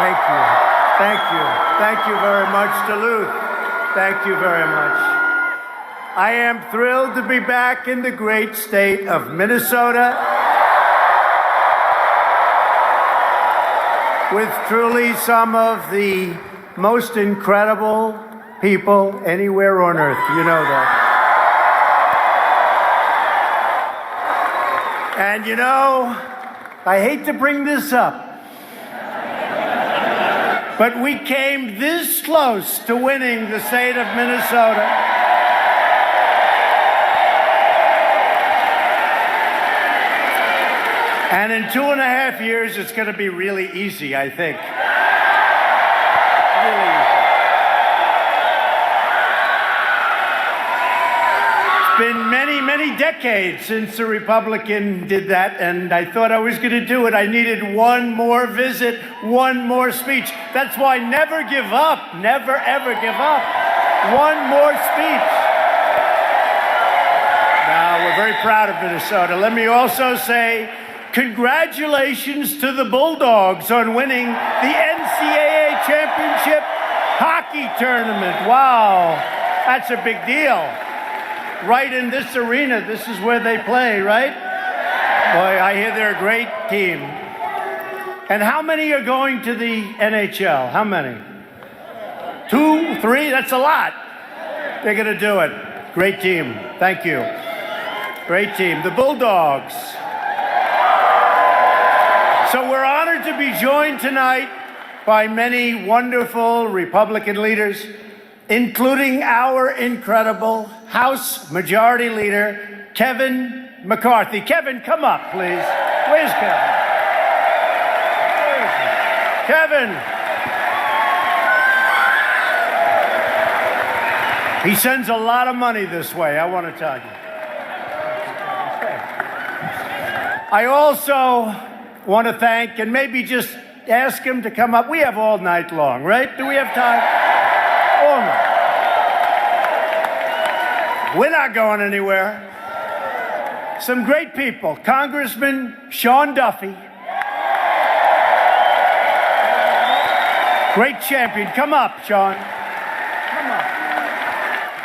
Thank you. Thank you. Thank you very much, Duluth. Thank you very much. I am thrilled to be back in the great state of Minnesota with truly some of the most incredible people anywhere on earth. You know that. And you know, I hate to bring this up, but we came this close to winning the state of Minnesota. And in 2.5 years, it's going to be really easy, I think. Really easy. It's been many, many decades since a Republican did that, and I thought I was going to do it. I needed one more visit, one more speech. That's why never give up. Never, ever give up. One more speech. Now, we're very proud of Minnesota. Let me also say, congratulations to the Bulldogs on winning the NCAA championship hockey tournament. Wow, that's a big deal. Right in this arena, this is where they play, right? Boy, I hear they're a great team. And how many are going to the NHL? How many? 2, 3? That's a lot. They're going to do it. Great team. Thank you. Great team. The Bulldogs. So we're honored to be joined tonight by many wonderful Republican leaders, including our incredible House Majority Leader, Kevin McCarthy. Kevin, come up, please. Where's Kevin? Kevin. He sends a lot of money this way, I want to tell you. I also want to thank, and maybe just ask him to come up. We have all night long, right? Do we have time? All night. We're not going anywhere. Some great people. Congressman Sean Duffy. Great champion. Come up, Sean. Come up.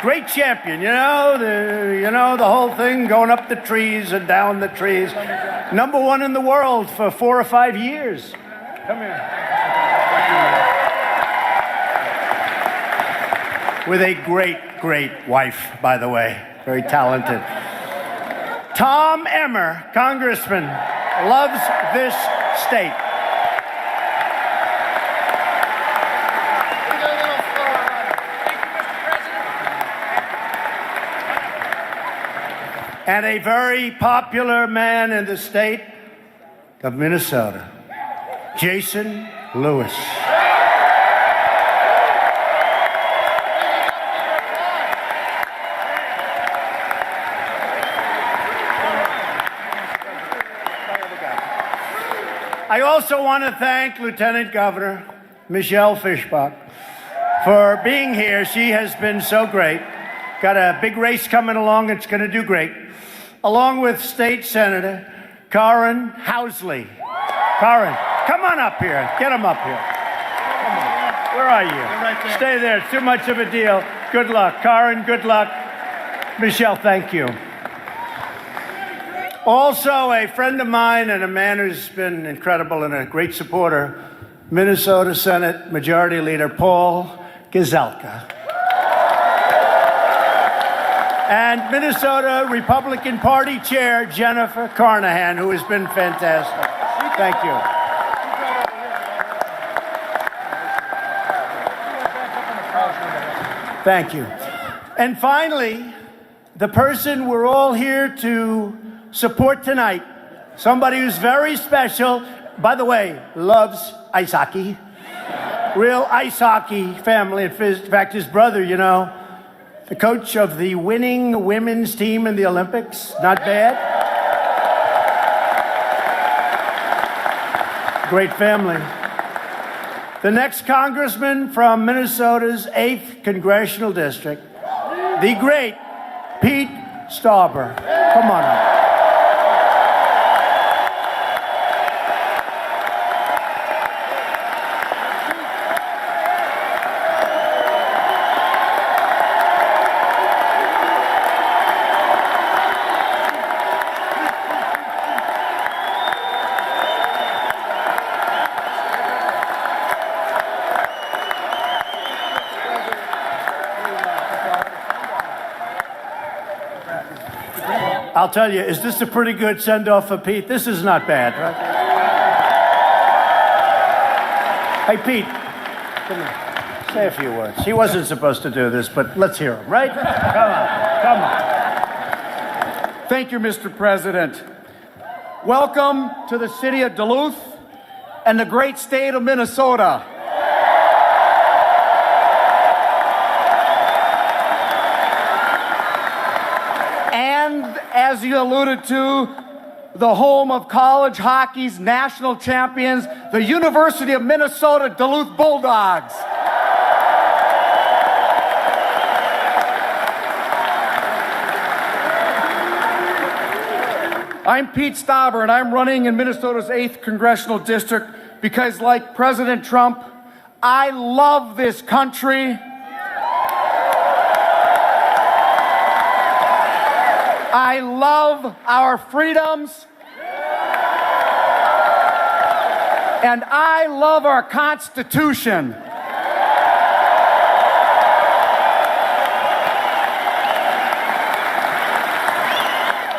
Great champion. You know the whole thing, going up the trees and down the trees. Number 1 in the world for 4 or 5 years. Come here. With a great, great wife, by the way. Very talented. Tom Emmer, Congressman, loves this state. And a very popular man in the state of Minnesota, Jason Lewis. I also want to thank Lieutenant Governor Michelle Fischbach for being here. She has been so great. Got a big race coming along. It's going to do great. Along with State Senator Karen Housley. Karen, come on up here. Get him up here. Come on. Where are you? Right there. Stay there. It's too much of a deal. Good luck. Karen, good luck. Michelle, thank you. Also, a friend of mine and a man who's been incredible and a great supporter, Minnesota Senate Majority Leader Paul Gazelka. And Minnesota Republican Party Chair Jennifer Carnahan, who has been fantastic. Thank you. Thank you. And finally, the person we're all here to support tonight, somebody who's very special, by the way, loves ice hockey. Real ice hockey family. In fact, his brother, the coach of the winning women's team in the Olympics. Not bad. Great family. The next congressman from Minnesota's 8th Congressional District, the great Pete Stauber. Come on up. I'll tell you, is this a pretty good send-off for Pete? This is not bad, right? Hey, Pete, come here. Say a few words. He wasn't supposed to do this, but let's hear him, right? Come on. Thank you, Mr. President. Welcome to the city of Duluth and the great state of Minnesota. And as you alluded to, the home of college hockey's national champions, the University of Minnesota Duluth Bulldogs. I'm Pete Stauber, and I'm running in Minnesota's 8th Congressional District because, like President Trump, I love this country. I love our freedoms. And I love our Constitution.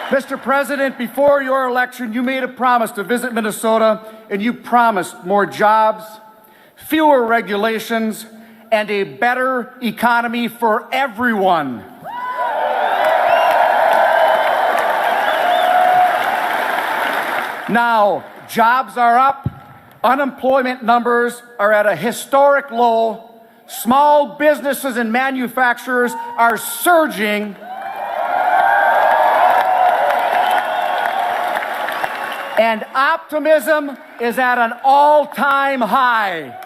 Mr. President, before your election, you made a promise to visit Minnesota, and you promised more jobs, fewer regulations, and a better economy for everyone. Now, jobs are up, unemployment numbers are at a historic low, small businesses and manufacturers are surging, and optimism is at an all-time high.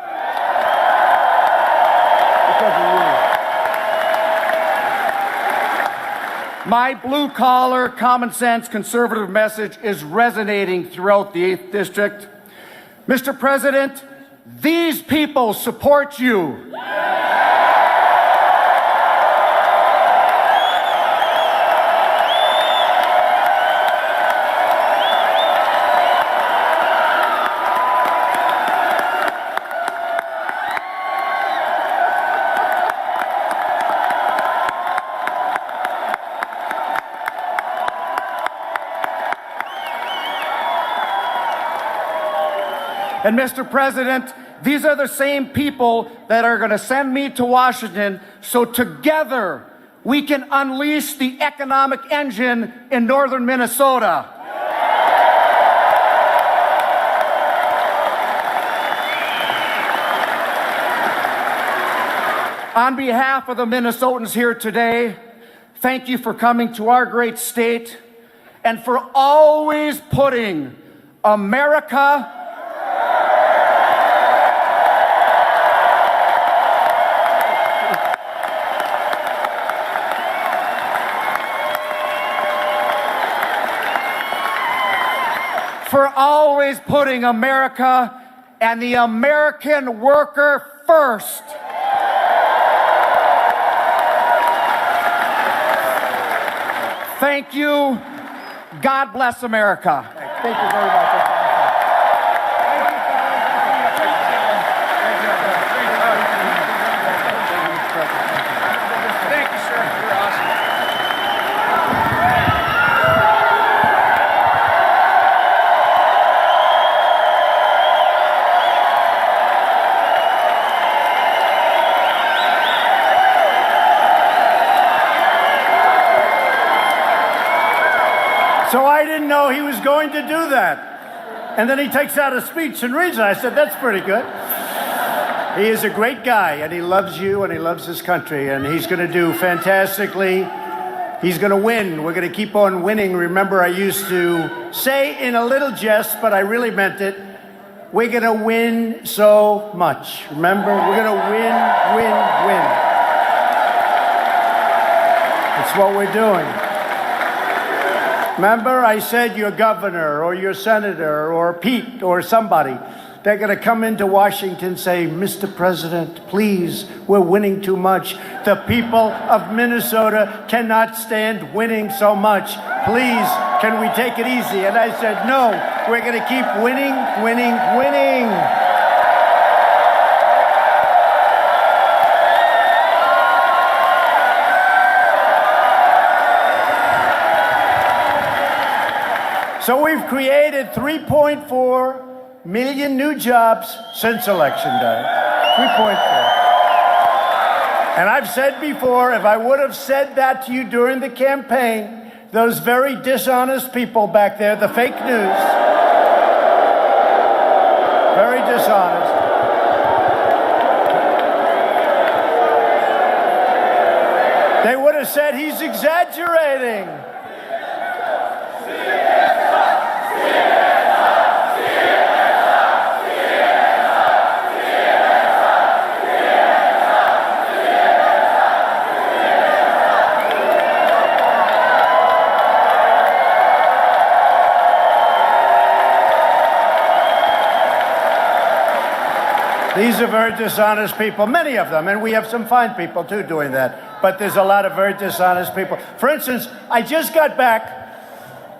My blue-collar, common-sense, conservative message is resonating throughout the 8th District. Mr. President, these people support you. And Mr. President, these are the same people that are going to send me to Washington so together we can unleash the economic engine in northern Minnesota. On behalf of the Minnesotans here today, thank you for coming to our great state and for always putting America and the American worker first. Thank you. God bless America. Thank you very much. Thank you, sir. You're awesome. So I didn't know he was going to do that. And then he takes out a speech and reads it. I said, that's pretty good. He is a great guy, and he loves you, and he loves his country, and he's going to do fantastically. He's going to win. We're going to keep on winning. Remember, I used to say in a little jest, but I really meant it, we're going to win so much. Remember, we're going to win, win, win. That's what we're doing. Remember, I said your governor or your senator or Pete or somebody, they're going to come into Washington and say, Mr. President, please, we're winning too much. The people of Minnesota cannot stand winning so much. Please, can we take it easy? And I said, no, we're going to keep winning, winning, winning. So we've created 3.4 million new jobs since Election Day. 3.4. And I've said before, if I would have said that to you during the campaign, those very dishonest people back there, the fake news, very dishonest, they would have said he's exaggerating. These are very dishonest people, many of them, and we have some fine people too doing that, but there's a lot of very dishonest people. For instance, I just got back,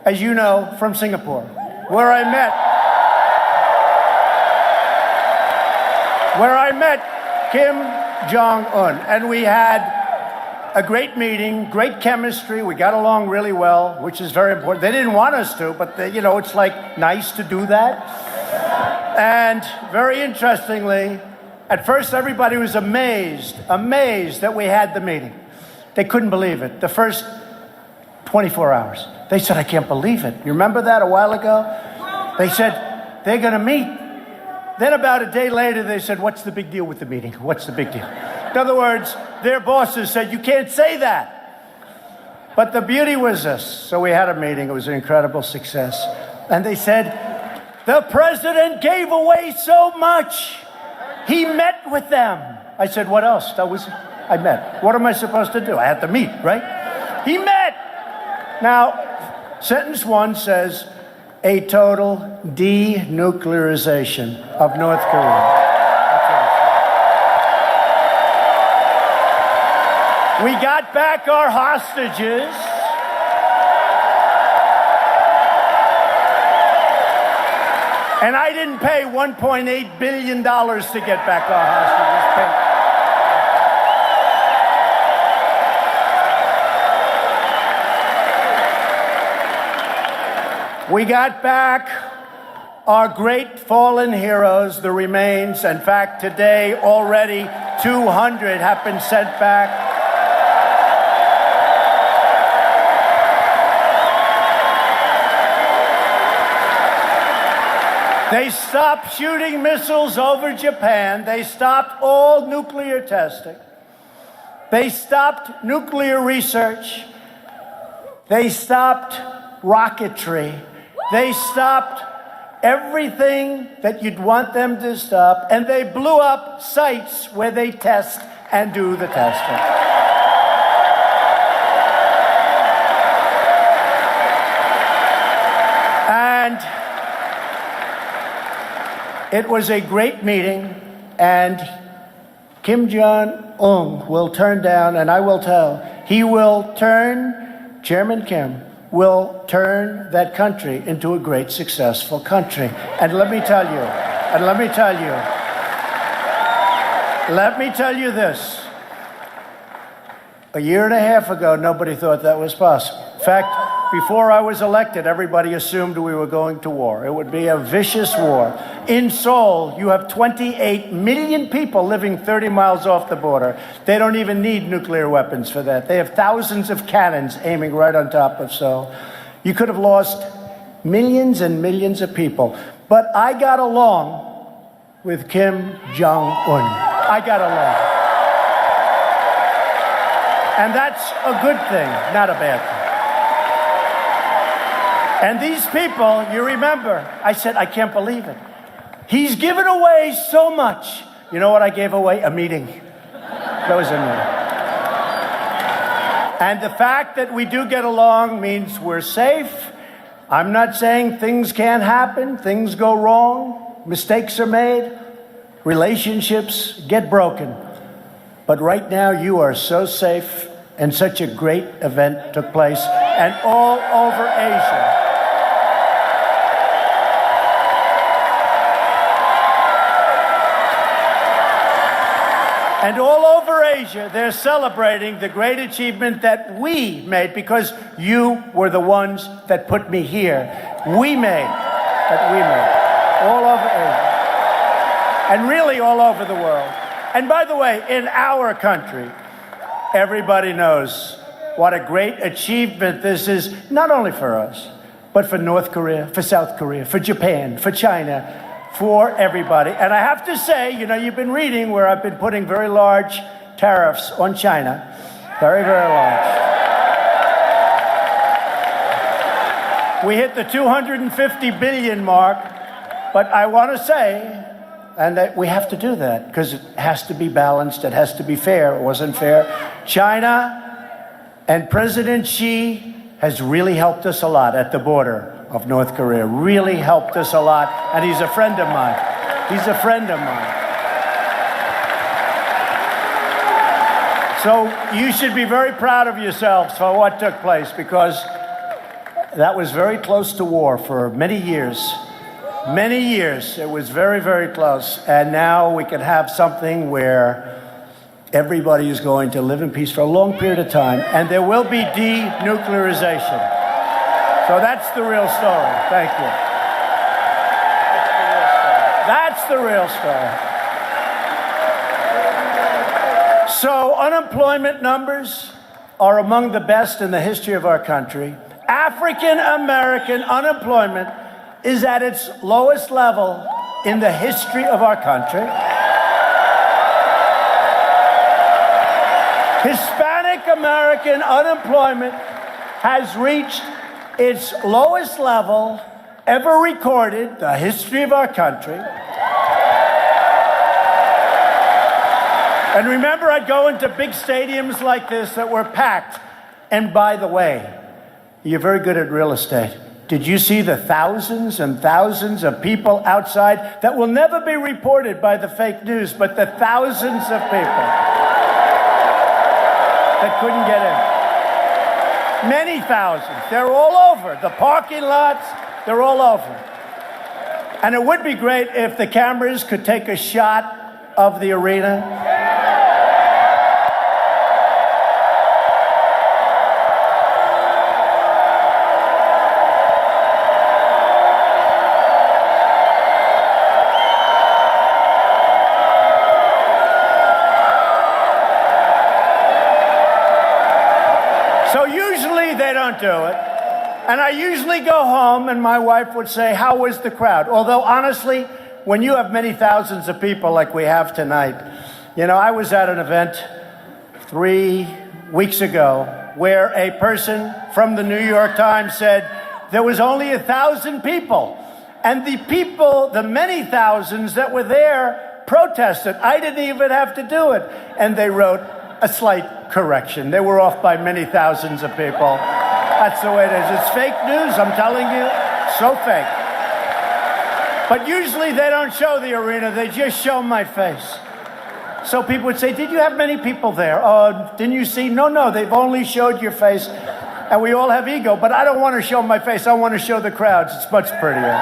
as you know, from Singapore, where I met Kim Jong-un, and we had a great meeting, great chemistry. We got along really well, which is very important. They didn't want us to, but it's like nice to do that. And very interestingly, at first everybody was amazed that we had the meeting. They couldn't believe it. The first 24 hours. They said, I can't believe it. You remember that a while ago? They said, they're going to meet. Then about a day later, they said, what's the big deal with the meeting? What's the big deal? In other words, their bosses said, you can't say that. But the beauty was this. So we had a meeting. It was an incredible success. And they said, the president gave away so much. He met with them. I said, what else? I met. What am I supposed to do? I had to meet, right? He met. Now, sentence one says, a total denuclearization of North Korea. That's what it said. We got back our hostages. And I didn't pay $1.8 billion to get back our hostages. We got back our great fallen heroes, the remains. In fact, today already 200 have been sent back. They stopped shooting missiles over Japan. They stopped all nuclear testing. They stopped nuclear research. They stopped rocketry. They stopped everything that you'd want them to stop, and they blew up sites where they test and do the testing. And it was a great meeting, and Kim Jong-un will turn down, and I will tell, Chairman Kim will turn that country into a great, successful country. And let me tell you this. A year and a half ago, nobody thought that was possible. In fact, before I was elected, everybody assumed we were going to war. It would be a vicious war. In Seoul, you have 28 million people living 30 miles off the border. They don't even need nuclear weapons for that. They have thousands of cannons aiming right on top of Seoul. You could have lost millions and millions of people. But I got along with Kim Jong-un. I got along. And that's a good thing, not a bad thing. And these people, you remember, I said, I can't believe it. He's given away so much. You know what I gave away? A meeting. That was a meeting. And the fact that we do get along means we're safe. I'm not saying things can't happen. Things go wrong. Mistakes are made. Relationships get broken. But right now, you are so safe, and such a great event took place, and all over Asia. And all over Asia, they're celebrating the great achievement that we made because you were the ones that put me here. We made. All over Asia. And really all over the world. And by the way, in our country, everybody knows what a great achievement this is, not only for us, but for North Korea, for South Korea, for Japan, for China, for everybody. And I have to say, you know, you've been reading where I've been putting very large tariffs on China. Very, very large. We hit the 250 billion mark, but I want to say, and that we have to do that because it has to be balanced, it has to be fair. It wasn't fair. China and President Xi has really helped us a lot at the border of North Korea, really helped us a lot, and he's a friend of mine. He's a friend of mine. So you should be very proud of yourselves for what took place, because that was very close to war for many years. Many years. It was very, very close. And now we can have something where everybody is going to live in peace for a long period of time, and there will be denuclearization. So that's the real story. Thank you. That's the real story. So unemployment numbers are among the best in the history of our country. African American unemployment is at its lowest level in the history of our country. Hispanic American unemployment has reached its lowest level ever recorded, the history of our country. And remember, I'd go into big stadiums like this that were packed. And by the way, you're very good at real estate. Did you see the thousands and thousands of people outside that will never be reported by the fake news, but the thousands of people that couldn't get in? Many thousands. They're all over. The parking lots, they're all over. And it would be great if the cameras could take a shot of the arena. Do it. And I usually go home and my wife would say, how was the crowd? Although honestly, when you have many thousands of people like we have tonight, you know, I was at an event 3 weeks ago where a person from the New York Times said there was only 1,000 people. And the people, the many thousands that were there protested. I didn't even have to do it. And they wrote a slight correction. They were off by many thousands of people. That's the way it is. It's fake news, I'm telling you. So fake. But usually they don't show the arena. They just show my face. So people would say, did you have many people there? Oh, didn't you see? No, they've only showed your face. And we all have ego, but I don't want to show my face. I want to show the crowds. It's much prettier.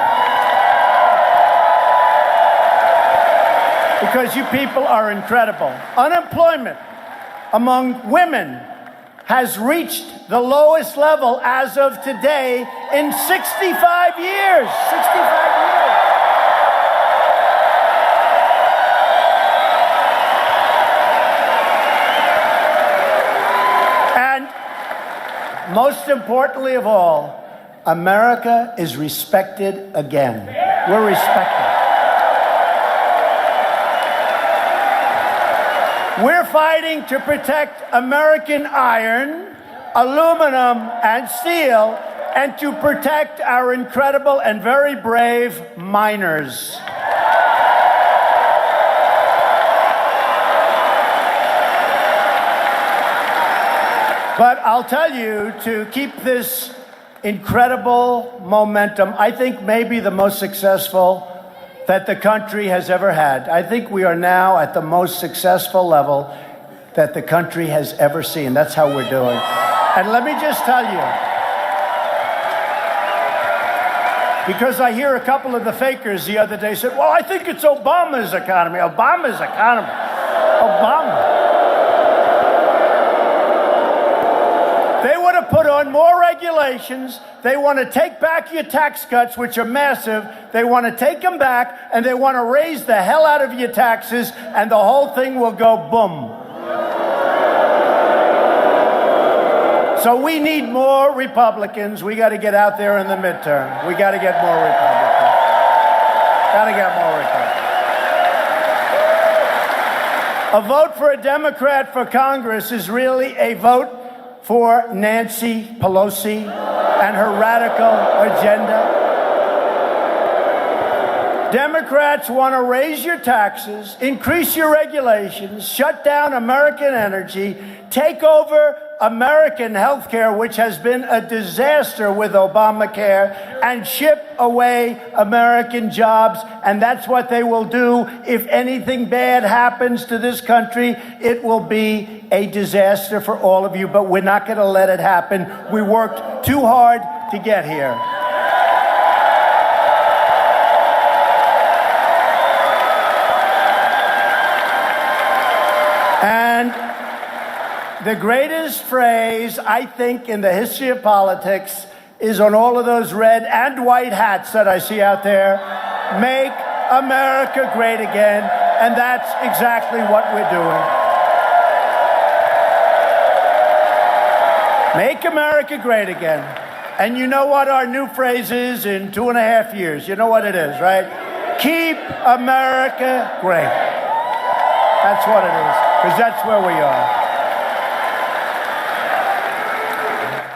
Because you people are incredible. Unemployment among women has reached the lowest level as of today in 65 years. 65 years. And most importantly of all, America is respected again. We're respected. We're fighting to protect American iron, aluminum, and steel, and to protect our incredible and very brave miners. But I'll tell you, to keep this incredible momentum, I think maybe the most successful that the country has ever had. I think we are now at the most successful level that the country has ever seen. That's how we're doing. And let me just tell you, because I hear a couple of the fakers the other day said, well, I think it's Obama's economy. Obama's economy. Obama. They want to put on more regulations. They want to take back your tax cuts, which are massive. They want to take them back, and they want to raise the hell out of your taxes, and the whole thing will go boom. So we need more Republicans. We got to get out there in the midterm. We got to get more Republicans. Got to get more Republicans. A vote for a Democrat for Congress is really a vote for Nancy Pelosi and her radical agenda. Democrats want to raise your taxes, increase your regulations, shut down American energy, take over American health care, which has been a disaster with Obamacare, and ship away American jobs. And that's what they will do. If anything bad happens to this country, it will be a disaster for all of you. But we're not going to let it happen. We worked too hard to get here. And the greatest phrase, I think, in the history of politics is on all of those red and white hats that I see out there, make America great again. And that's exactly what we're doing. Make America great again. And you know what our new phrase is in 2.5 years? You know what it is, right? Keep America great. That's what it is, because that's where we are.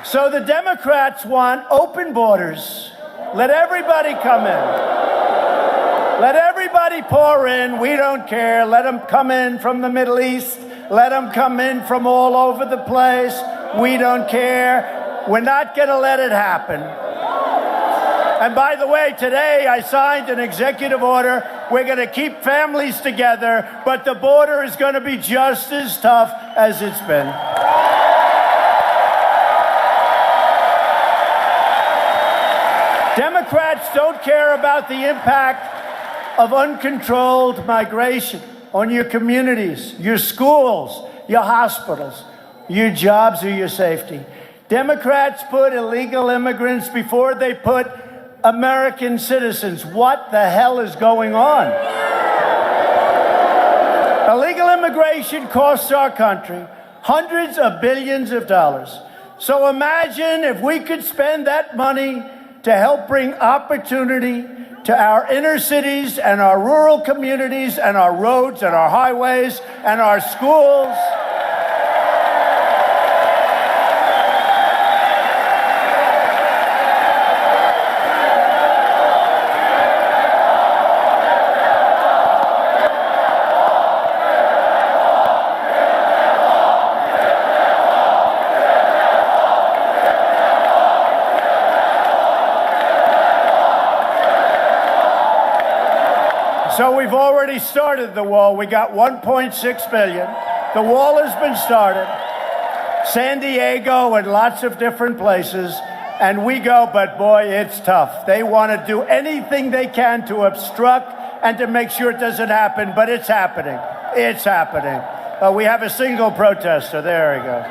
So the Democrats want open borders. Let everybody come in. Let everybody pour in. We don't care. Let them come in from the Middle East. Let them come in from all over the place. We don't care. We're not going to let it happen. And by the way, today I signed an executive order. We're going to keep families together, but the border is going to be just as tough as it's been. Democrats don't care about the impact of uncontrolled migration on your communities, your schools, your hospitals, your jobs, or your safety. Democrats put illegal immigrants before they put American citizens. What the hell is going on? Illegal immigration costs our country hundreds of billions of dollars. So imagine if we could spend that money to help bring opportunity to our inner cities and our rural communities and our roads and our highways and our schools. So we've already started the wall. We got $1.6 billion. The wall has been started. San Diego and lots of different places. And we go, but boy, it's tough. They want to do anything they can to obstruct and to make sure it doesn't happen, but it's happening. It's happening. We have a single protester. There we go.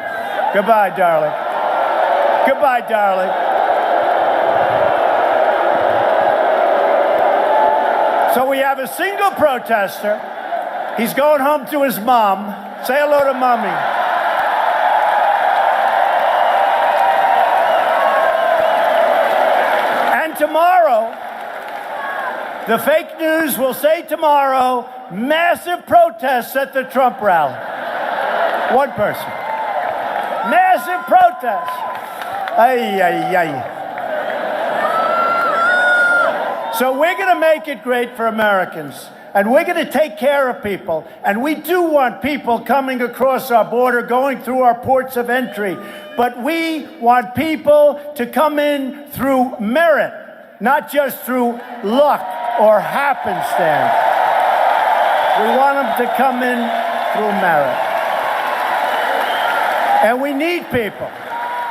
Goodbye, darling. Goodbye, darling. So we have a single protester. He's going home to his mom. Say hello to mommy. And tomorrow, the fake news will say tomorrow, massive protests at the Trump rally. One person. Massive protests. Ay, ay, ay. So we're going to make it great for Americans, and we're going to take care of people. And we do want people coming across our border, going through our ports of entry. But we want people to come in through merit, not just through luck or happenstance. We want them to come in through merit. And we need people.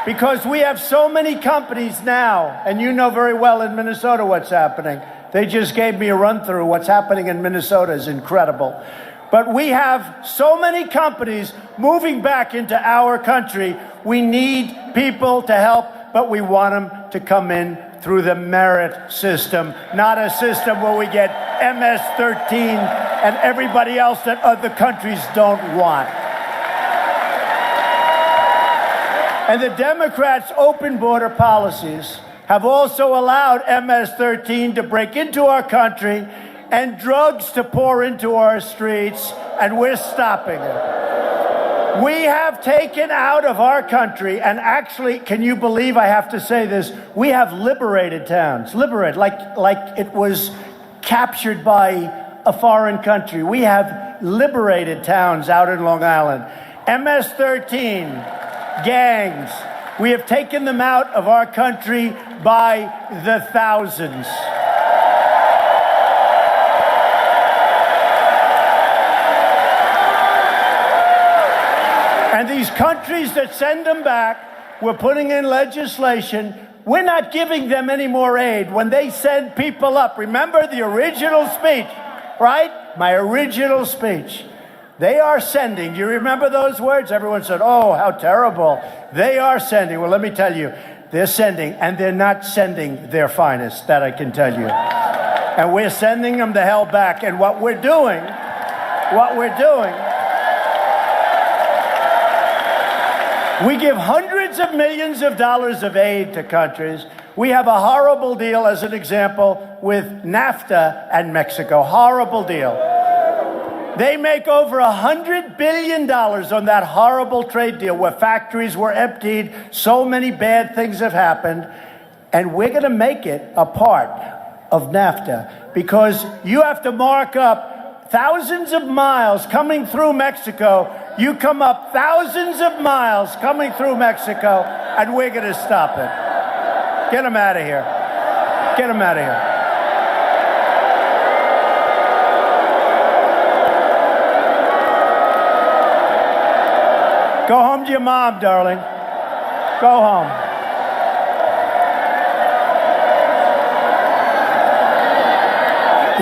Because we have so many companies now, and you know very well in Minnesota what's happening. They just gave me a run-through. What's happening in Minnesota is incredible. But we have so many companies moving back into our country. We need people to help, but we want them to come in through the merit system, not a system where we get MS-13 and everybody else that other countries don't want. And the Democrats' open border policies have also allowed MS-13 to break into our country and drugs to pour into our streets, and we're stopping it. We have taken out of our country, and actually, can you believe I have to say this? We have liberated towns, liberated, like it was captured by a foreign country. We have liberated towns out in Long Island. MS-13, gangs, we have taken them out of our country by the thousands. And these countries that send them back, we're putting in legislation. We're not giving them any more aid. When they send people up, remember the original speech, right? My original speech. They are sending. Do you remember those words? Everyone said, oh, how terrible. They are sending. Well, let me tell you, they're sending, and they're not sending their finest, that I can tell you. And we're sending them the hell back. And what we're doing, we give hundreds of millions of dollars of aid to countries. We have a horrible deal, as an example, with NAFTA and Mexico. Horrible deal. They make over $100 billion on that horrible trade deal where factories were emptied, so many bad things have happened, and we're going to make it a part of NAFTA because you have to mark up thousands of miles coming through Mexico. You come up thousands of miles coming through Mexico, and we're going to stop it. Get them out of here. Get them out of here. Go home to your mom, darling. Go home.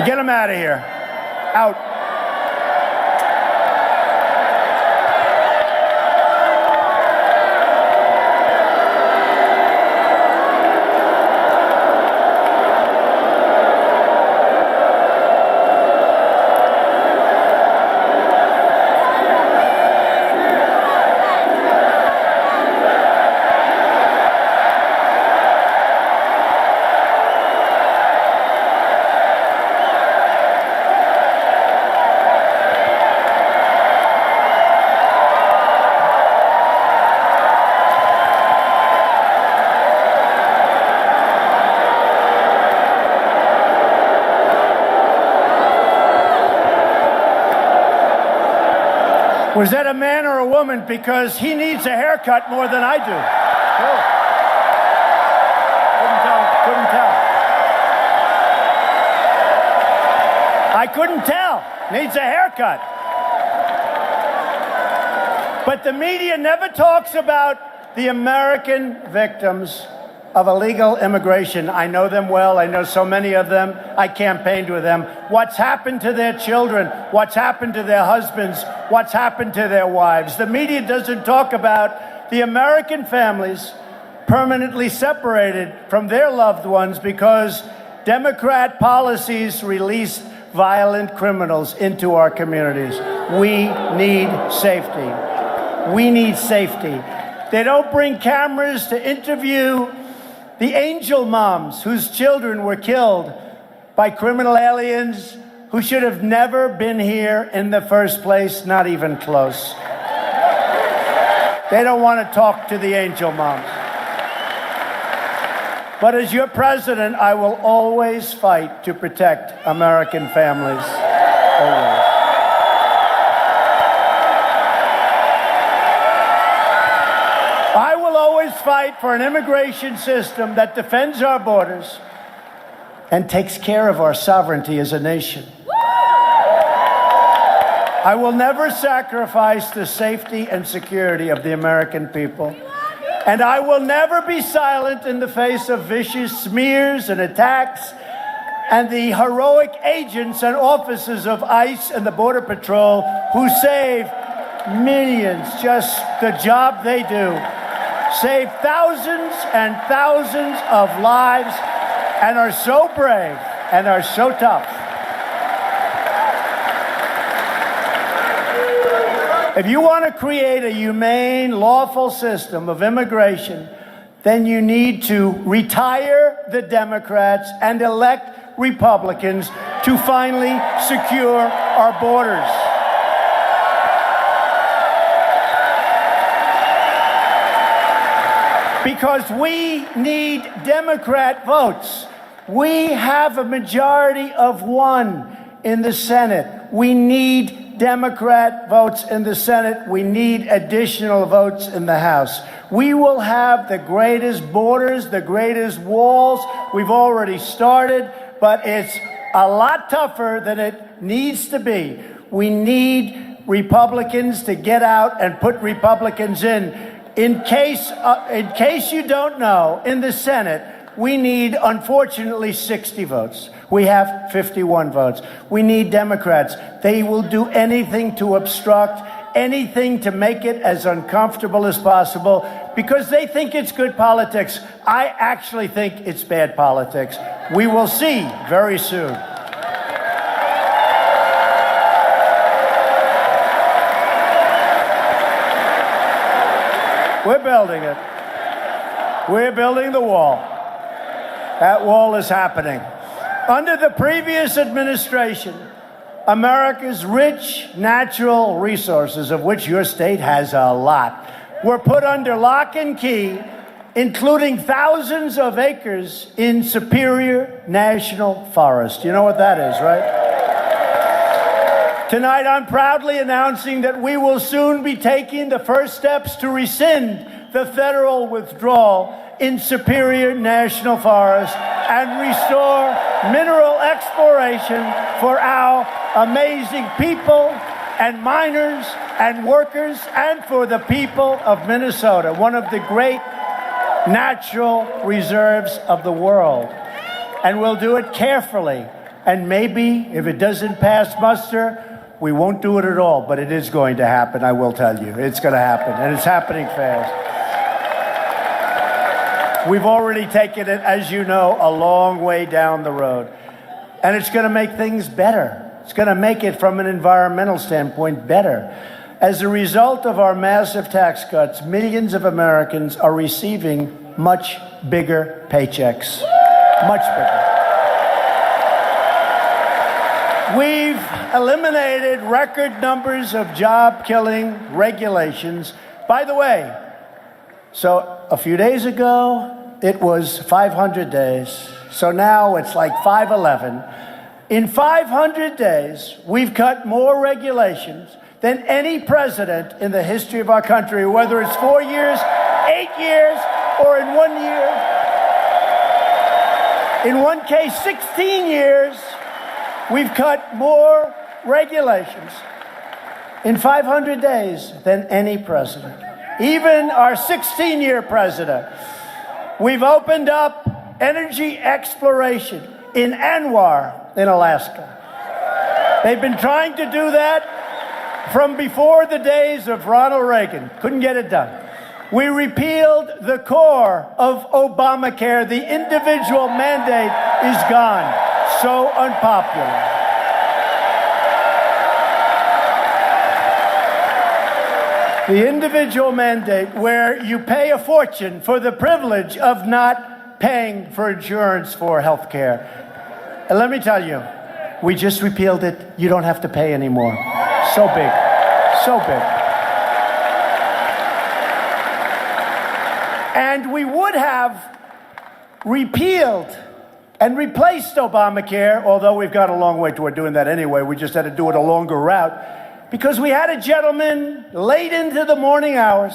Get them out of here. Out. Was that a man or a woman? Because he needs a haircut more than I do. Oh. Couldn't tell. Needs a haircut. But the media never talks about the American victims of illegal immigration. I know them well. I know so many of them. I campaigned with them. What's happened to their children? What's happened to their husbands? What's happened to their wives? The media doesn't talk about the American families permanently separated from their loved ones because Democrat policies release violent criminals into our communities. We need safety. We need safety. They don't bring cameras to interview the angel moms whose children were killed by criminal aliens who should have never been here in the first place, not even close. They don't want to talk to the angel moms. But as your president, I will always fight to protect American families. Always. I will always fight for an immigration system that defends our borders and takes care of our sovereignty as a nation. I will never sacrifice the safety and security of the American people. And I will never be silent in the face of vicious smears and attacks and the heroic agents and officers of ICE and the Border Patrol who save millions, just the job they do, save thousands and thousands of lives and are so brave and are so tough. If you want to create a humane, lawful system of immigration, then you need to retire the Democrats and elect Republicans to finally secure our borders. Because we need Democrat votes. We have a majority of one in the Senate. We need Democrat votes in the Senate. We need additional votes in the House. We will have the greatest borders, the greatest walls. We've already started, but it's a lot tougher than it needs to be. We need Republicans to get out and put Republicans in. In case you don't know, in the Senate, we need, unfortunately, 60 votes. We have 51 votes. We need Democrats. They will do anything to obstruct, anything to make it as uncomfortable as possible, because they think it's good politics. I actually think it's bad politics. We will see very soon. We're building it. We're building the wall. That wall is happening. Under the previous administration, America's rich natural resources, of which your state has a lot, were put under lock and key, including thousands of acres in Superior National Forest. You know what that is, right? Tonight, I'm proudly announcing that we will soon be taking the first steps to rescind the federal withdrawal in Superior National Forest and restore mineral exploration for our amazing people and miners and workers and for the people of Minnesota, one of the great natural reserves of the world. And we'll do it carefully. And maybe, if it doesn't pass muster, we won't do it at all, but it is going to happen, I will tell you. It's going to happen, and it's happening fast. We've already taken it, as you know, a long way down the road. And it's going to make things better. It's going to make it, from an environmental standpoint, better. As a result of our massive tax cuts, millions of Americans are receiving much bigger paychecks. Much bigger. We've eliminated record numbers of job-killing regulations. By the way, so a few days ago, it was 500 days. So now it's like 511. In 500 days, we've cut more regulations than any president in the history of our country, whether it's 4 years, 8 years, or in 1 year. In one case, 16 years. We've cut more regulations in 500 days than any president, even our 16-year president. We've opened up energy exploration in Anwar in Alaska. They've been trying to do that from before the days of Ronald Reagan. Couldn't get it done. We repealed the core of Obamacare. The individual mandate is gone. So unpopular. The individual mandate, where you pay a fortune for the privilege of not paying for insurance for health care. And let me tell you, we just repealed it. You don't have to pay anymore. So big. So big. And we would have repealed and replaced Obamacare, although we've got a long way toward doing that anyway. We just had to do it a longer route, because we had a gentleman late into the morning hours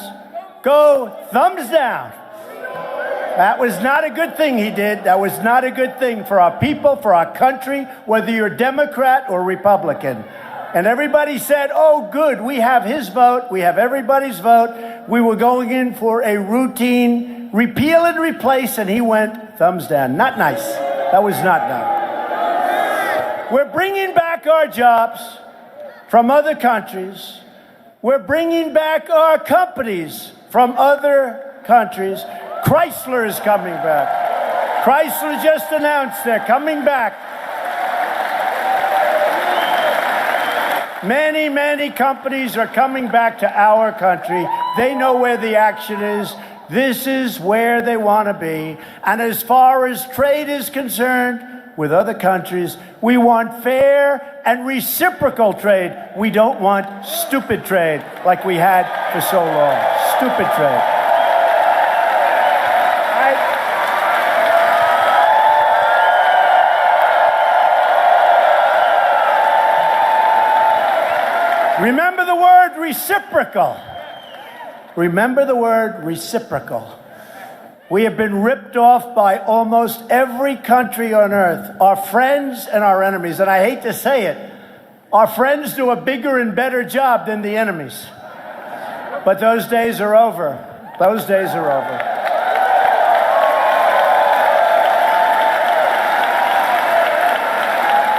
go thumbs down. That was not a good thing he did. That was not a good thing for our people, for our country, whether you're Democrat or Republican. And everybody said, oh, good, we have his vote. We have everybody's vote. We were going in for a routine repeal and replace, and he went thumbs down. Not nice. That was not nice. We're bringing back our jobs from other countries. We're bringing back our companies from other countries. Chrysler is coming back. Chrysler just announced they're coming back. Many, many companies are coming back to our country. They know where the action is. This is where they want to be. And as far as trade is concerned with other countries, we want fair and reciprocal trade. We don't want stupid trade like we had for so long. Stupid trade. Remember the word reciprocal. Remember the word reciprocal. We have been ripped off by almost every country on earth, our friends and our enemies. And I hate to say it, our friends do a bigger and better job than the enemies. But those days are over. Those days are over.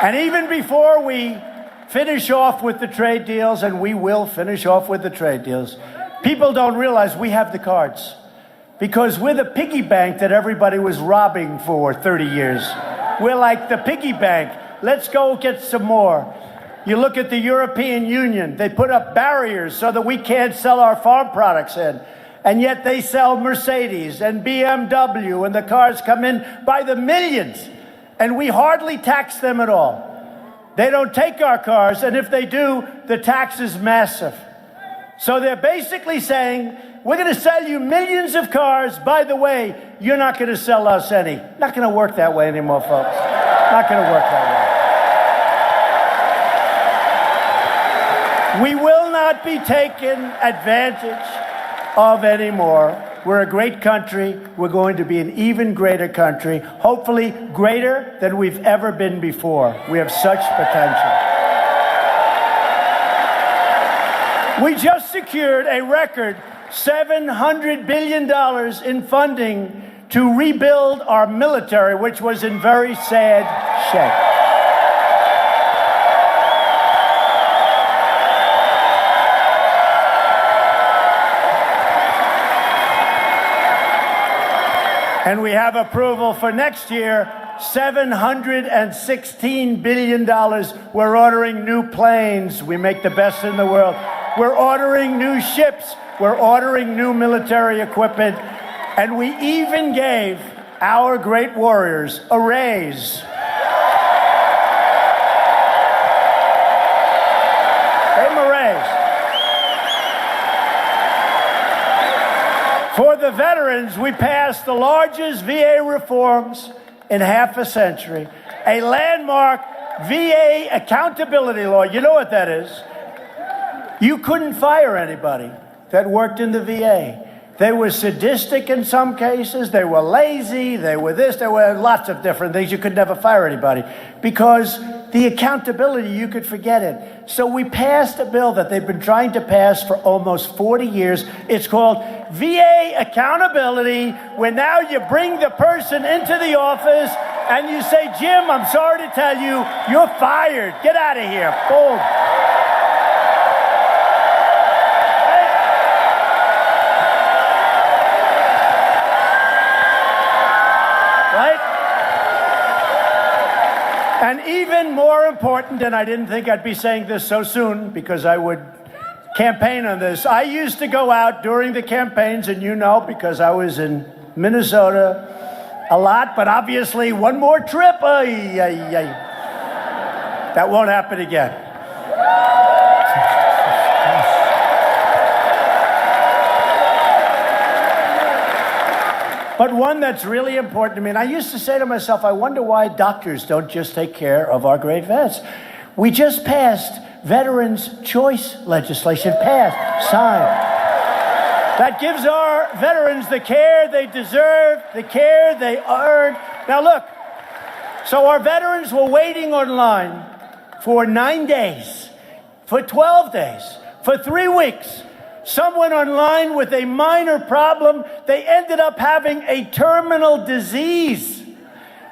And even before we finish off with the trade deals, and we will finish off with the trade deals, people don't realize we have the cards. Because we're the piggy bank that everybody was robbing for 30 years. We're like the piggy bank. Let's go get some more. You look at the European Union, they put up barriers so that we can't sell our farm products in. And yet they sell Mercedes and BMW, and the cars come in by the millions. And we hardly tax them at all. They don't take our cars, and if they do, the tax is massive. So they're basically saying, we're going to sell you millions of cars. By the way, you're not going to sell us any. Not going to work that way anymore, folks. Not going to work that way. We will not be taken advantage of anymore. We're a great country. We're going to be an even greater country, hopefully greater than we've ever been before. We have such potential. We just secured a record $700 billion in funding to rebuild our military, which was in very sad shape. And we have approval for next year, $716 billion. We're ordering new planes. We make the best in the world. We're ordering new ships. We're ordering new military equipment. And we even gave our great warriors a raise. Gave them a raise. For the veterans, we passed the largest VA reforms in half a century, a landmark VA accountability law. You know what that is? You couldn't fire anybody that worked in the VA. They were sadistic in some cases, they were lazy, they were this, there were lots of different things. You could never fire anybody because the accountability, you could forget it. So we passed a bill that they've been trying to pass for almost 40 years. It's called VA accountability, where now you bring the person into the office and you say, Jim, I'm sorry to tell you, you're fired. Get out of here. Boom. And even more important, and I didn't think I'd be saying this so soon because I would campaign on this. I used to go out during the campaigns, and you know, because I was in Minnesota a lot, but obviously one more trip, that won't happen again. But one that's really important to me, and I used to say to myself, I wonder why doctors don't just take care of our great vets. We just passed Veterans' Choice legislation, signed. That gives our veterans the care they deserve, the care they earn. Now look, so our veterans were waiting online for 9 days, for 12 days, for 3 weeks. Some went online with a minor problem. They ended up having a terminal disease.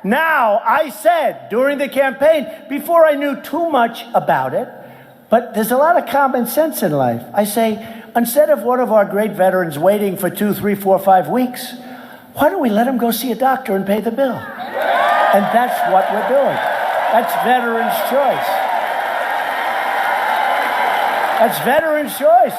Now, I said during the campaign, before I knew too much about it, but there's a lot of common sense in life. I say, instead of one of our great veterans waiting for 2, 3, 4, 5 weeks, why don't we let him go see a doctor and pay the bill? And that's what we're doing. That's veterans' choice. That's veterans' choice.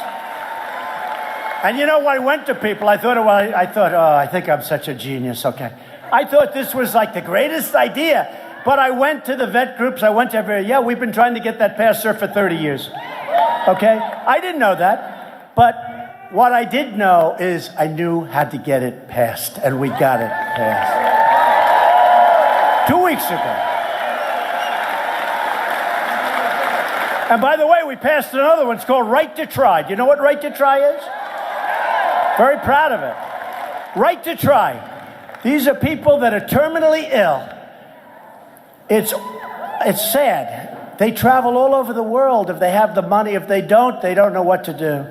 And you know, I went to people, I thought, I think I'm such a genius, okay. I thought this was like the greatest idea. But I went to the vet groups, I went to we've been trying to get that passed, sir, for 30 years. Okay? I didn't know that. But what I did know is I knew how to get it passed, and we got it passed. 2 weeks ago. And by the way, we passed another one. It's called Right to Try. Do you know what Right to Try is? Very proud of it. Right to Try. These are people that are terminally ill. It's sad. They travel all over the world if they have the money. If they don't know what to do.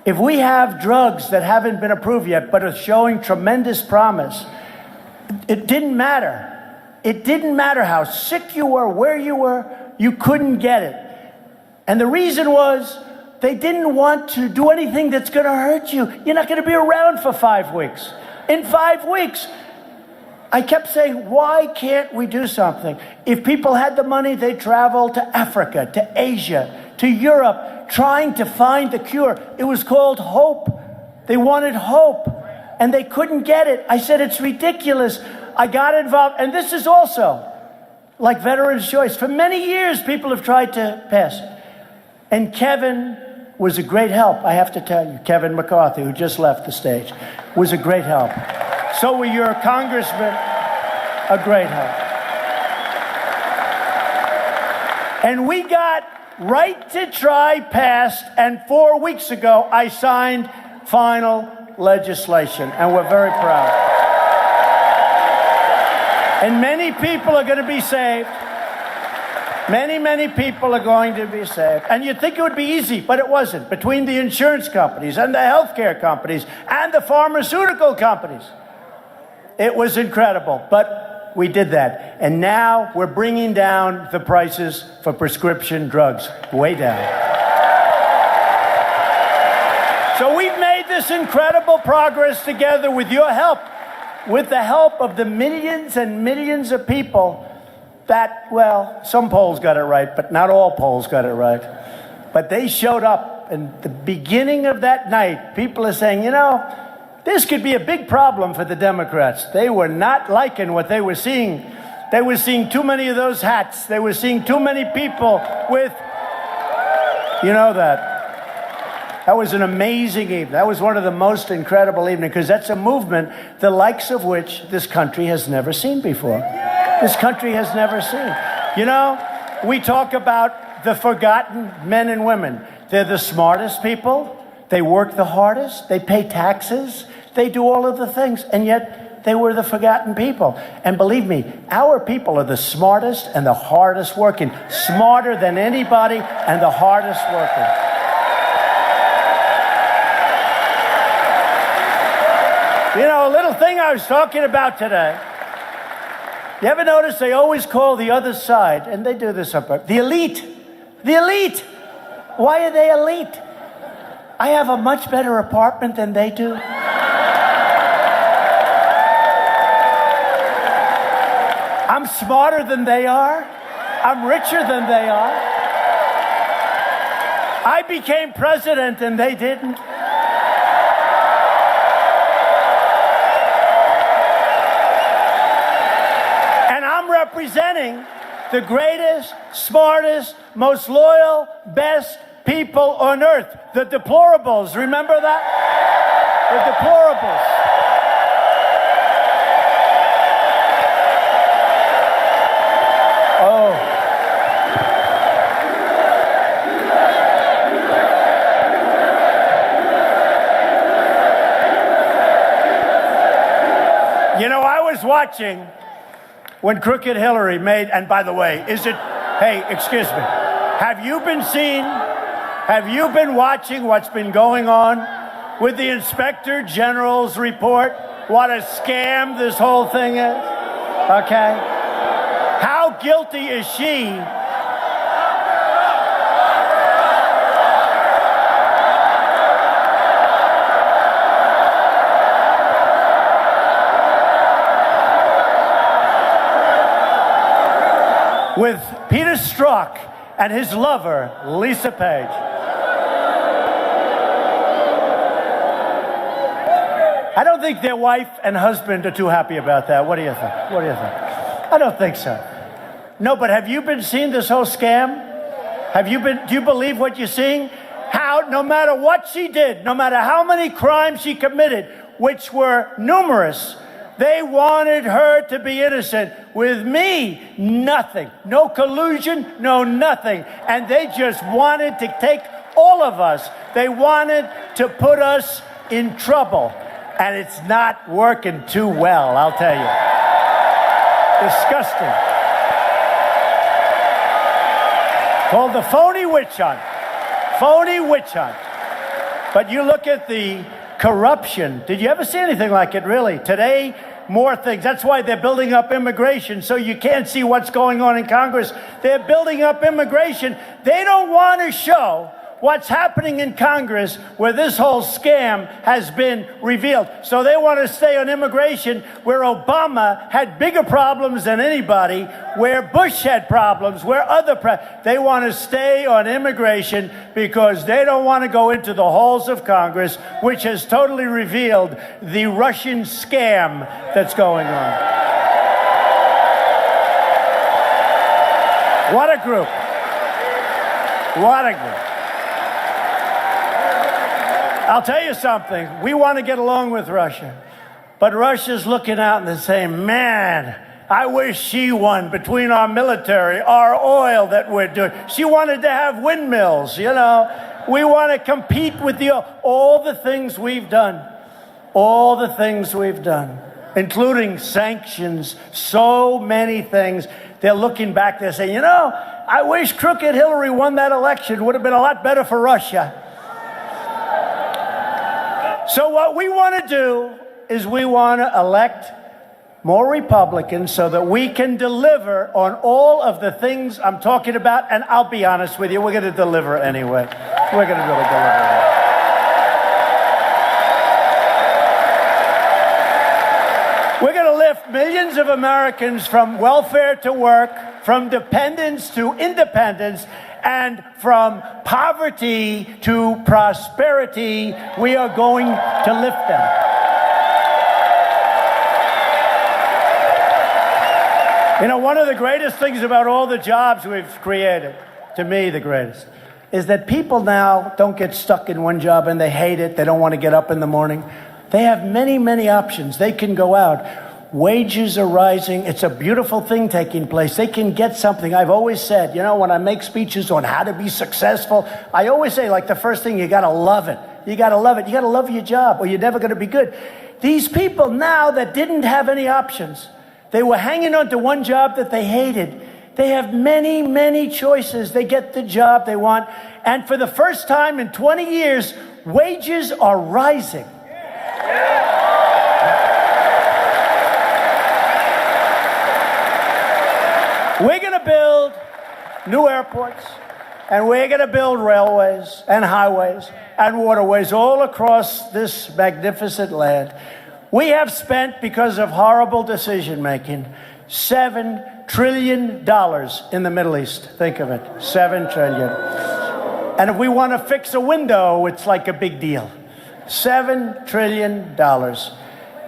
If we have drugs that haven't been approved yet but are showing tremendous promise, it didn't matter. It didn't matter how sick you were, where you were, you couldn't get it. And the reason was they didn't want to do anything that's going to hurt you. You're not going to be around for 5 weeks. In 5 weeks, I kept saying, why can't we do something? If people had the money, they'd travel to Africa, to Asia, to Europe, trying to find the cure. It was called hope. They wanted hope, and they couldn't get it. I said, it's ridiculous. I got involved, and this is also like Veterans' Choice. For many years, people have tried to pass it. And Kevin was a great help, I have to tell you. Kevin McCarthy, who just left the stage, was a great help. So were your congressmen, a great help. And we got Right to Try passed, and 4 weeks ago, I signed final legislation, and we're very proud. And many people are going to be saved. Many people are going to be saved. And you'd think it would be easy, but it wasn't. Between the insurance companies and the healthcare companies and the pharmaceutical companies. It was incredible, but we did that. And now we're bringing down the prices for prescription drugs. Way down. So we've made this incredible progress together with your help. With the help of the millions and millions of people that, well, some polls got it right, but not all polls got it right. But they showed up, and the beginning of that night, people are saying, you know, this could be a big problem for the Democrats. They were not liking what they were seeing. They were seeing too many of those hats. They were seeing too many people with, you know that. That was an amazing evening. That was one of the most incredible evenings, because that's a movement the likes of which this country has never seen before. This country has never seen. You know, we talk about the forgotten men and women. They're the smartest people. They work the hardest. They pay taxes. They do all of the things. And yet they were the forgotten people. And believe me, our people are the smartest and the hardest working. Smarter than anybody and the hardest working. You know, a little thing I was talking about today. You ever notice they always call the other side, and they do this up, the elite. The elite. Why are they elite? I have a much better apartment than they do. I'm smarter than they are. I'm richer than they are. I became president and they didn't. Representing the greatest, smartest, most loyal, best people on earth. The deplorables. Remember that? The deplorables. Oh. You know, I was watching when Crooked Hillary made, and by the way, hey, excuse me, have you been watching what's been going on with the Inspector General's report? What a scam this whole thing is. Okay? How guilty is she? With Peter Strzok and his lover, Lisa Page. I don't think their wife and husband are too happy about that. What do you think? What do you think? I don't think so. No, but have you been seeing this whole scam? Do you believe what you're seeing? How, no matter what she did, no matter how many crimes she committed, which were numerous, they wanted her to be innocent. With me, nothing. No collusion, no nothing. And they just wanted to take all of us. They wanted to put us in trouble. And it's not working too well, I'll tell you. Disgusting. Called the phony witch hunt. Phony witch hunt. But you look at the corruption. Did you ever see anything like it, really? Today, more things. That's why they're building up immigration, so you can't see what's going on in Congress. They're building up immigration. They don't want to show what's happening in Congress where this whole scam has been revealed. So they want to stay on immigration where Obama had bigger problems than anybody, where Bush had problems, where they want to stay on immigration because they don't want to go into the halls of Congress, which has totally revealed the Russian scam that's going on. What a group. What a group. I'll tell you something. We want to get along with Russia. But Russia's looking out and they're saying, man, I wish she won between our military, our oil that we're doing. She wanted to have windmills, you know. We want to compete with all the things we've done. All the things we've done, including sanctions, so many things. They're looking back, they're saying, you know, I wish crooked Hillary won that election. It would have been a lot better for Russia. So what we want to do is we want to elect more Republicans so that we can deliver on all of the things I'm talking about. And I'll be honest with you, we're going to deliver anyway. We're going to really deliver anyway. We're going to lift millions of Americans from welfare to work, from dependence to independence, and from poverty to prosperity. We are going to lift them. You know, one of the greatest things about all the jobs we've created, to me the greatest, is that people now don't get stuck in one job and they hate it. They don't want to get up in the morning. They have many, many options. They can go out. Wages are rising. It's a beautiful thing taking place. They can get something. I've always said, you know, when I make speeches on how to be successful, I always say, like, the first thing, you got to love it. You got to love it. You got to love your job or you're never going to be good. These people now that didn't have any options, they were hanging on to one job that they hated. They have many, many choices. They get the job they want. And for the first time in 20 years, wages are rising. We're going to build new airports, and we're going to build railways and highways and waterways all across this magnificent land. We have spent, because of horrible decision-making, $7 trillion in the Middle East. Think of it, $7 trillion. And if we want to fix a window, it's like a big deal. $7 trillion.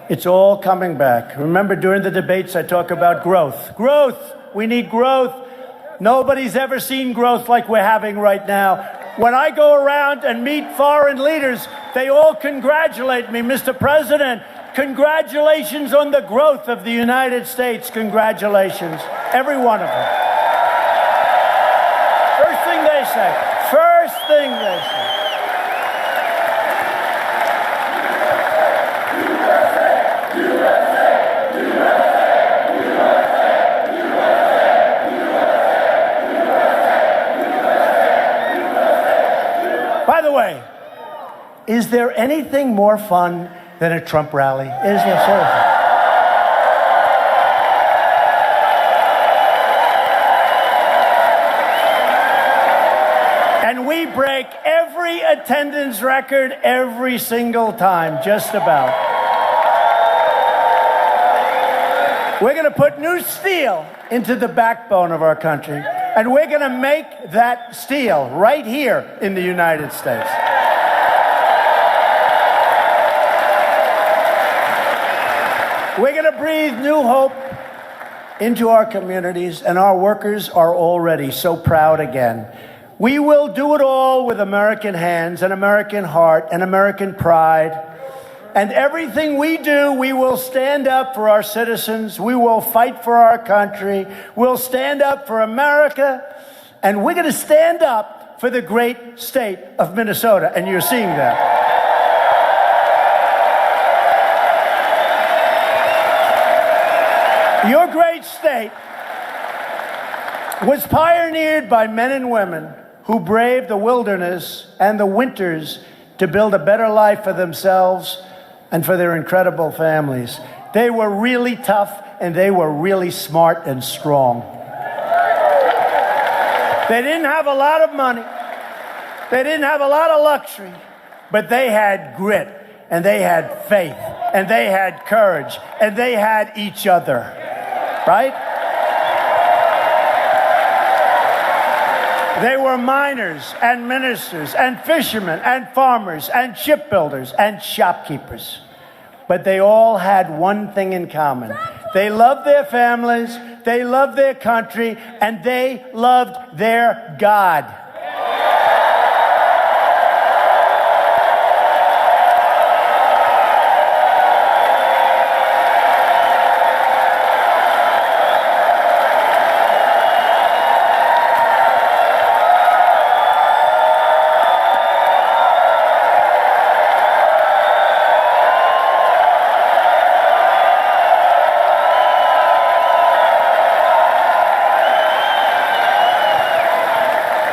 It's all coming back. Remember, during the debates, I talk about growth. Growth! We need growth. Nobody's ever seen growth like we're having right now. When I go around and meet foreign leaders, they all congratulate me. Mr. President, congratulations on the growth of the United States. Congratulations. Every one of them. First thing they say. First thing they say. By the way, is there anything more fun than a Trump rally? Is there? Seriously? And we break every attendance record every single time, just about. We're going to put new steel into the backbone of our country, and we're going to make that steel right here in the United States. We're going to breathe new hope into our communities, and our workers are already so proud again. We will do it all with American hands, an American heart, and American pride. And everything we do, we will stand up for our citizens. We will fight for our country. We'll stand up for America. And we're going to stand up for the great state of Minnesota. And you're seeing that. Your great state was pioneered by men and women who braved the wilderness and the winters to build a better life for themselves and for their incredible families. They were really tough, and they were really smart and strong. They didn't have a lot of money. They didn't have a lot of luxury, but they had grit, and they had faith, and they had courage, and they had each other. Right? They were miners and ministers and fishermen and farmers and shipbuilders and shopkeepers. But they all had one thing in common. They loved their families, they loved their country, and they loved their God.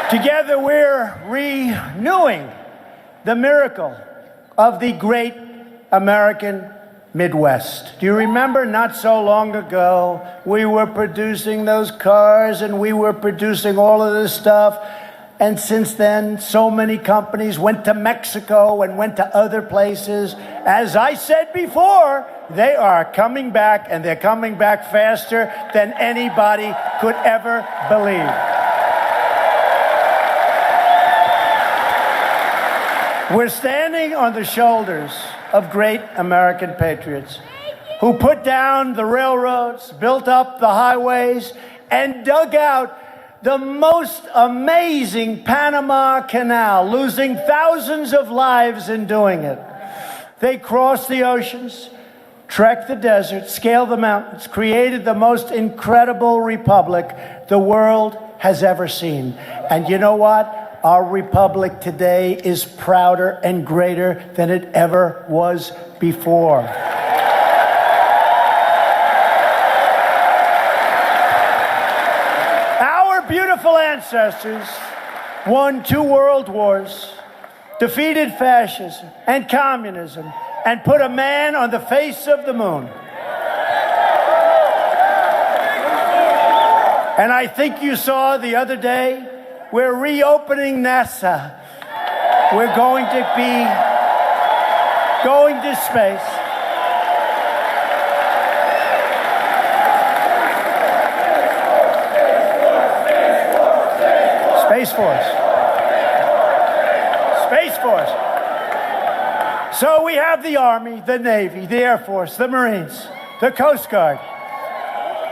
Together we're renewing the miracle of the great American Midwest. Do you remember not so long ago we were producing those cars and we were producing all of this stuff? And since then, so many companies went to Mexico and went to other places. As I said before, they are coming back, and they're coming back faster than anybody could ever believe. We're standing on the shoulders of great American patriots who put down the railroads, built up the highways, and dug out the most amazing Panama Canal, losing thousands of lives in doing it. They crossed the oceans, trekked the desert, scaled the mountains, created the most incredible republic the world has ever seen. And you know what? Our republic today is prouder and greater than it ever was before. Our beautiful ancestors won 2 world wars, defeated fascism and communism, and put a man on the face of the moon. And I think you saw the other day, we're reopening NASA. We're going to be going to space. Space Force. Space Force. So we have the Army, the Navy, the Air Force, the Marines, the Coast Guard.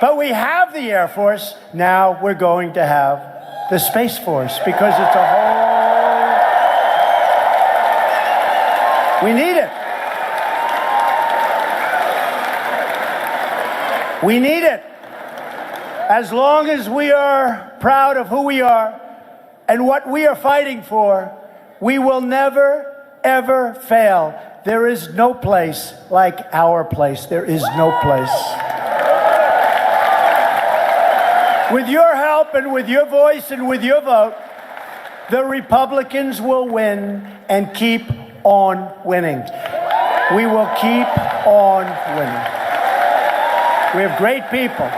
But we have the Air Force. Now we're going to have the Space Force, because it's a whole... We need it. We need it. As long as we are proud of who we are and what we are fighting for, we will never, ever fail. There is no place like our place. There is no place. With your help and with your voice and with your vote, the Republicans will win and keep on winning. We will keep on winning. We have great people.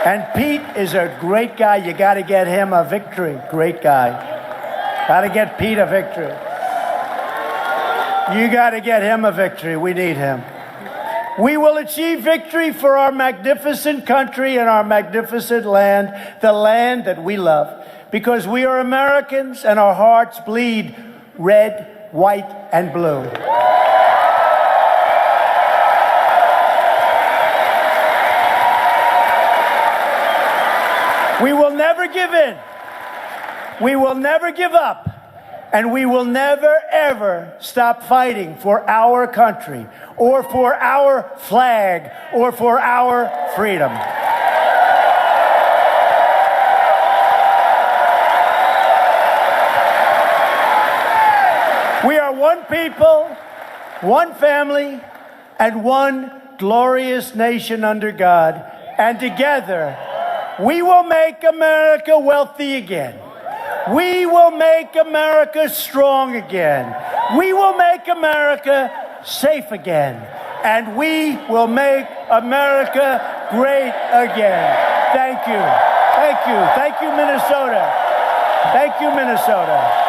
And Pete is a great guy. You got to get him a victory. Great guy. Got to get Pete a victory. You got to get him a victory. We need him. We will achieve victory for our magnificent country and our magnificent land, the land that we love, because we are Americans and our hearts bleed red, white, and blue. We will never give in. We will never give up. And we will never, ever stop fighting for our country or for our flag or for our freedom. We are one people, one family, and one glorious nation under God. And together, we will make America wealthy again. We will make America strong again. We will make America safe again. And we will make America great again. Thank you. Thank you. Thank you, Minnesota. Thank you, Minnesota.